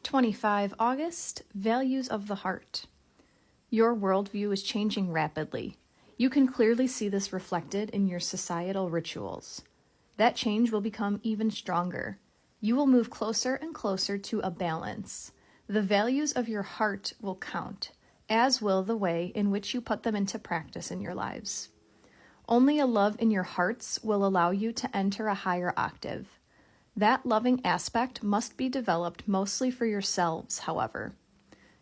25 August, Values of the Heart. Your worldview is changing rapidly. You can clearly see this reflected in your societal rituals. That change will become even stronger. You will move closer and closer to a balance. The values of your heart will count, as will the way in which you put them into practice in your lives. Only a love in your hearts will allow you to enter a higher octave. That loving aspect must be developed mostly for yourselves, however.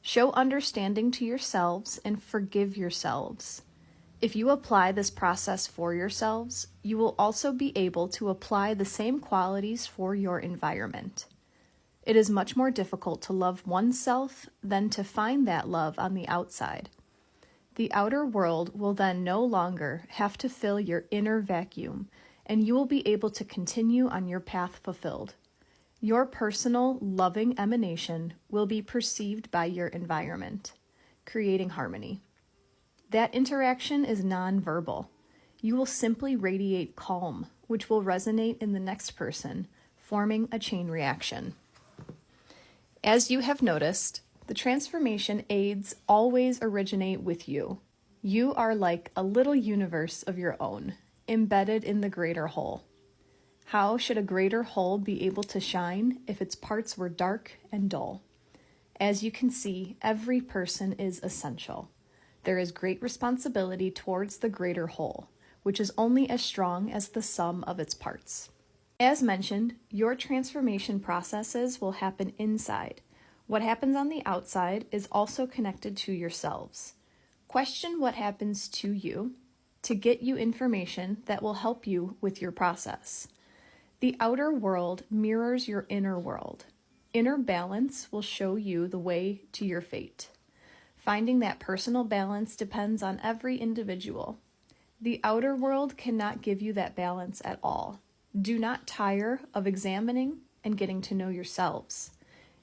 Show understanding to yourselves and forgive yourselves. If you apply this process for yourselves, you will also be able to apply the same qualities for your environment. It is much more difficult to love oneself than to find that love on the outside. The outer world will then no longer have to fill your inner vacuum, and you will be able to continue on your path fulfilled. Your personal, loving emanation will be perceived by your environment, creating harmony. That interaction is nonverbal. You will simply radiate calm, which will resonate in the next person, forming a chain reaction. As you have noticed, the transformation aids always originate with you. You are like a little universe of your own, embedded in the greater whole. How should a greater whole be able to shine if its parts were dark and dull? As you can see, every person is essential. There is great responsibility towards the greater whole, which is only as strong as the sum of its parts. As mentioned, your transformation processes will happen inside. What happens on the outside is also connected to yourselves. Question what happens to you to get you information that will help you with your process. The outer world mirrors your inner world. Inner balance will show you the way to your fate. Finding that personal balance depends on every individual. The outer world cannot give you that balance at all. Do not tire of examining and getting to know yourselves.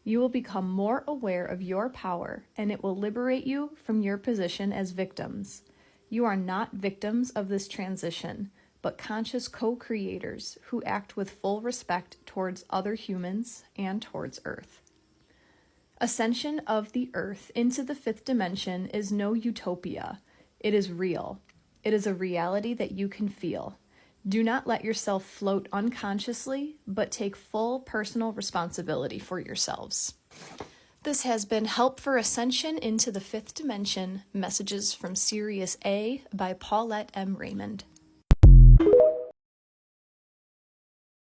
You will become more aware of your power, and it will liberate you from your position as victims. You are not victims of this transition, but conscious co-creators who act with full respect towards other humans and towards Earth. Ascension of the Earth into the fifth dimension is no utopia. It is real. It is a reality that you can feel. Do not let yourself float unconsciously, but take full personal responsibility for yourselves. This has been Help for Ascension into the Fifth Dimension, Messages from Sirius A by Paulette M. Reymond.